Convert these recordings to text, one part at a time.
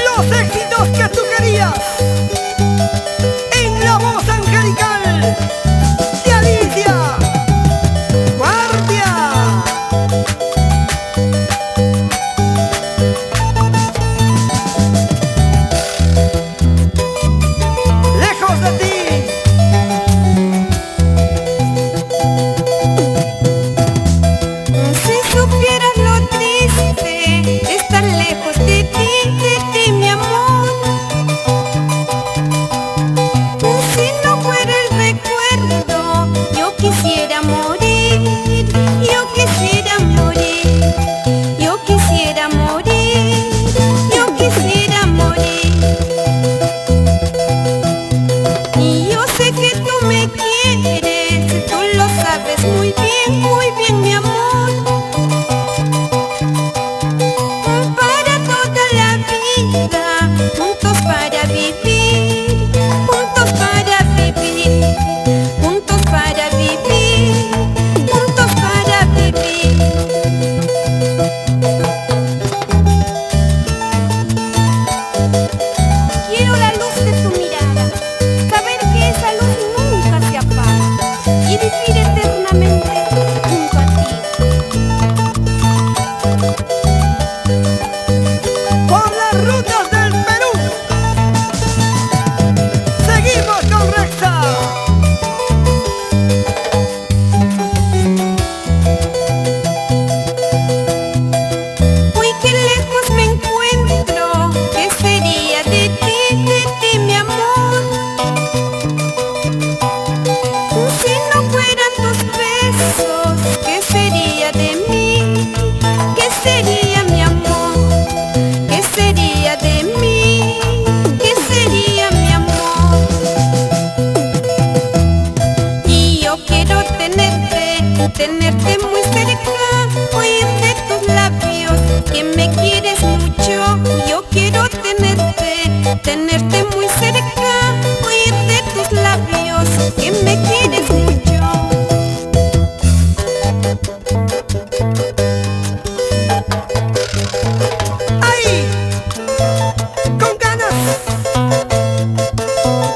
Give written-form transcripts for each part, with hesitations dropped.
Los éxitos que tú querías en la voz angelical de Alicia Guardia. Lejos de ti. Si supieras lo triste de estar lejos de ti, mi amor. Si no fuera el recuerdo, yo quisiera morir, yo quisiera morir, yo quisiera morir, yo quisiera morir. Y yo sé que tú me quieres, tú lo sabes muy bien, mi amor. Para toda la vida, juntos para vivir, juntos para vivir, juntos para vivir, juntos para vivir. Quiero la luz de tu mirada, saber que esa luz nunca se apaga y vivir eternamente junto a ti. Por las rutas del Perú seguimos con Rexa. Uy, qué lejos me encuentro, ¿qué sería de ti, mi amor? Si no fueran tus besos, ¿qué sería de mí? ¿Qué sería, mi amor? ¿Qué sería de mí? ¿Qué sería, mi amor? Y yo quiero tenerte muy cerca, oír de tus labios que me quieres mucho. Yo quiero tenerte muy cerca, oír de tus labios que me quieres mucho. Ahí, con ganas.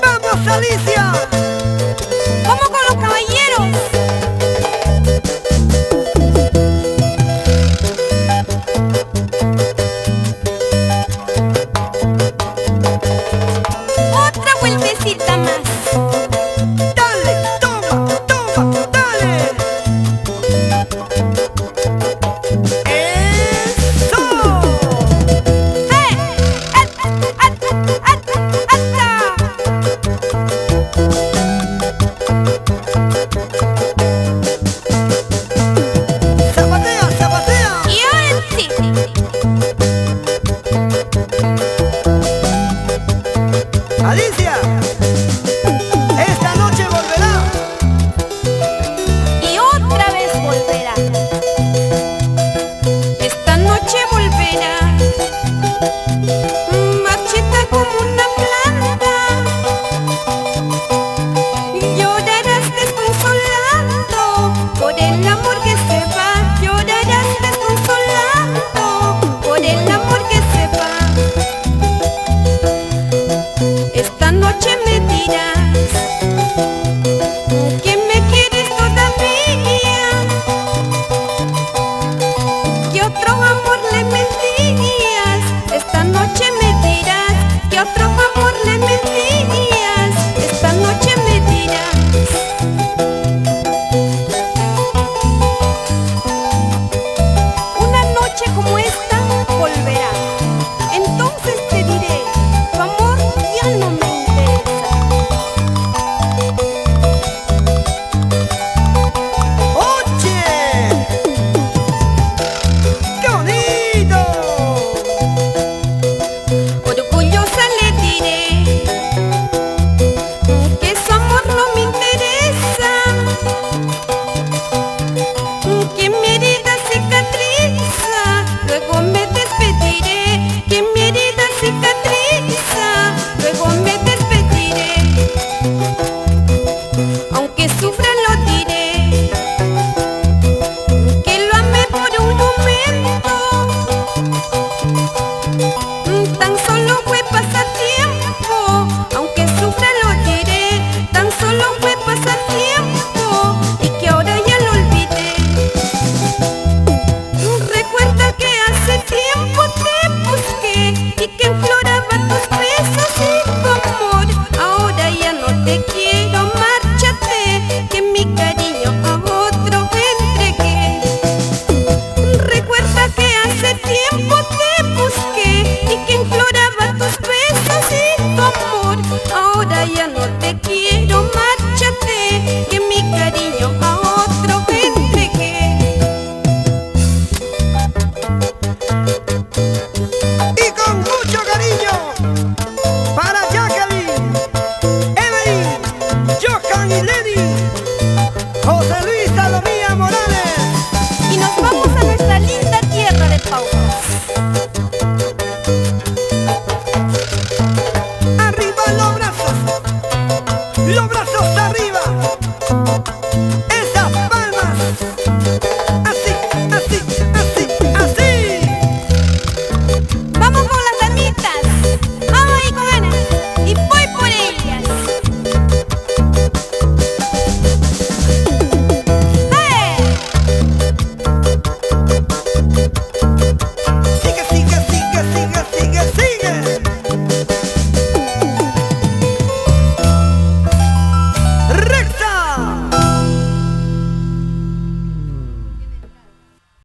Vamos, Alicia. ¡Vamos con los caballeros! Esas palmas. Así, así.